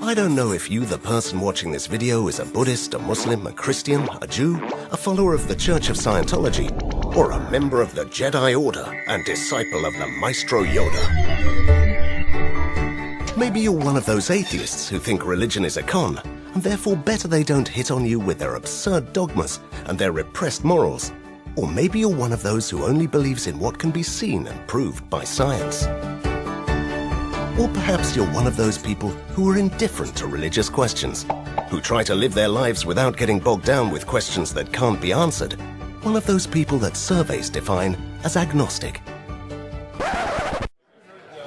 I don't know if you, the person watching this video, is a Buddhist, a Muslim, a Christian, a Jew, a follower of the Church of Scientology, or a member of the Jedi Order and disciple of the Maestro Yoda. Maybe you're one of those atheists who think religion is a con, and therefore better they don't hit on you with their absurd dogmas and their repressed morals. Or maybe you're one of those who only believes in what can be seen and proved by science. Or perhaps you're one of those people who are indifferent to religious questions, who try to live their lives without getting bogged down with questions that can't be answered. One of those people that surveys define as agnostic.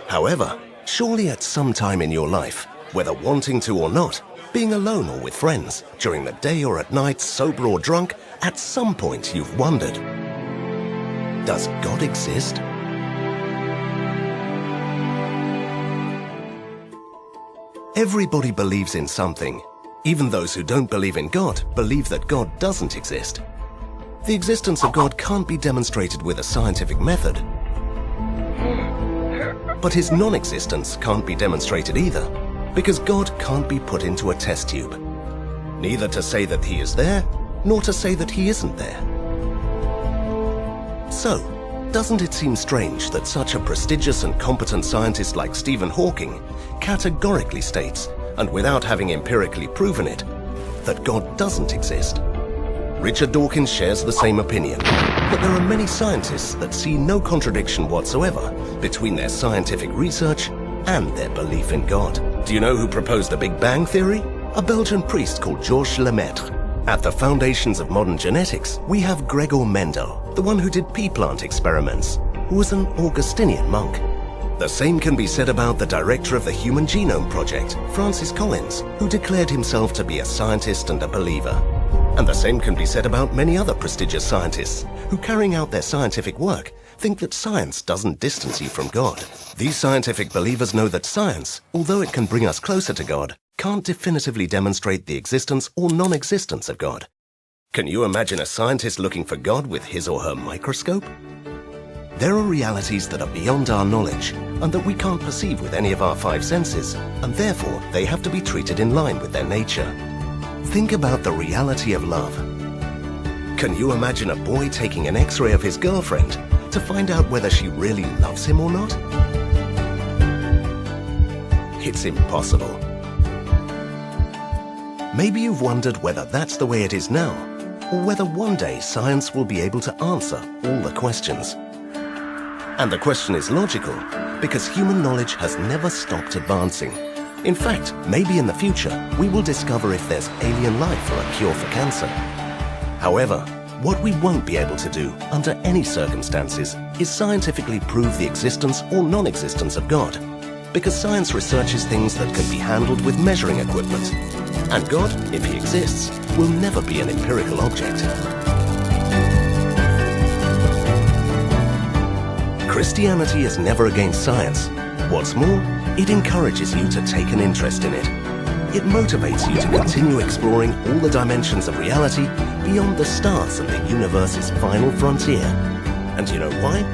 However, surely at some time in your life, whether wanting to or not, being alone or with friends, during the day or at night, sober or drunk, at some point you've wondered, does God exist? Everybody believes in something. Even those who don't believe in God believe that God doesn't exist. The existence of God can't be demonstrated with a scientific method. But his non-existence can't be demonstrated either, because God can't be put into a test tube. Neither to say that he is there, nor to say that he isn't there. So, doesn't it seem strange that such a prestigious and competent scientist like Stephen Hawking categorically states, and without having empirically proven it, that God doesn't exist? Richard Dawkins shares the same opinion, but there are many scientists that see no contradiction whatsoever between their scientific research and their belief in God. Do you know who proposed the Big Bang Theory? A Belgian priest called Georges Lemaitre. At the foundations of modern genetics, we have Gregor Mendel, the one who did pea plant experiments, who was an Augustinian monk. The same can be said about the director of the Human Genome Project, Francis Collins, who declared himself to be a scientist and a believer. And the same can be said about many other prestigious scientists, who carrying out their scientific work think that science doesn't distance you from God. These scientific believers know that science, although it can bring us closer to God, can't definitively demonstrate the existence or non-existence of God. Can you imagine a scientist looking for God with his or her microscope? There are realities that are beyond our knowledge and that we can't perceive with any of our five senses, and therefore they have to be treated in line with their nature. Think about the reality of love. Can you imagine a boy taking an X-ray of his girlfriend to find out whether she really loves him or not? It's impossible. Maybe you've wondered whether that's the way it is now, or whether one day science will be able to answer all the questions. And the question is logical, because human knowledge has never stopped advancing. In fact, maybe in the future, we will discover if there's alien life or a cure for cancer. However, what we won't be able to do, under any circumstances, is scientifically prove the existence or non-existence of God, because science researches things that can be handled with measuring equipment. And God, if he exists, will never be an empirical object. Christianity is never against science. What's more, it encourages you to take an interest in it. It motivates you to continue exploring all the dimensions of reality beyond the stars and the universe's final frontier. And you know why?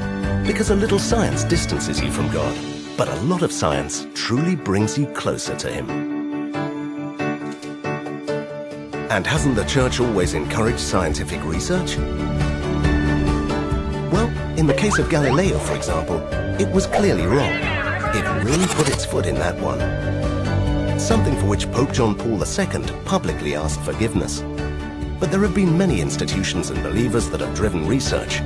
Because a little science distances you from God, but a lot of science truly brings you closer to him. And hasn't the church always encouraged scientific research? Well, in the case of Galileo, for example, it was clearly wrong. It really put its foot in that one. Something for which Pope John Paul II publicly asked forgiveness. But there have been many institutions and believers that have driven research.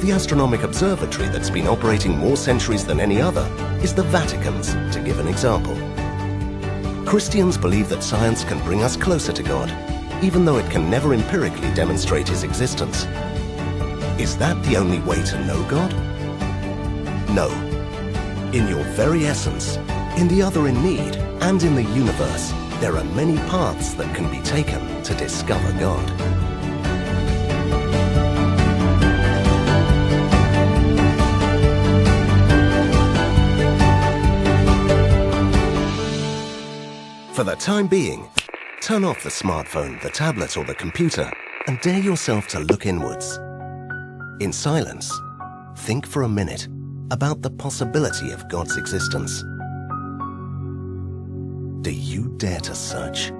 The Astronomic Observatory that's been operating more centuries than any other is the Vatican's, to give an example. Christians believe that science can bring us closer to God, even though it can never empirically demonstrate his existence. Is that the only way to know God? No. In your very essence, in the other in need, and in the universe, there are many paths that can be taken to discover God. For the time being, turn off the smartphone, the tablet, or the computer, and dare yourself to look inwards. In silence, think for a minute about the possibility of God's existence. Do you dare to search?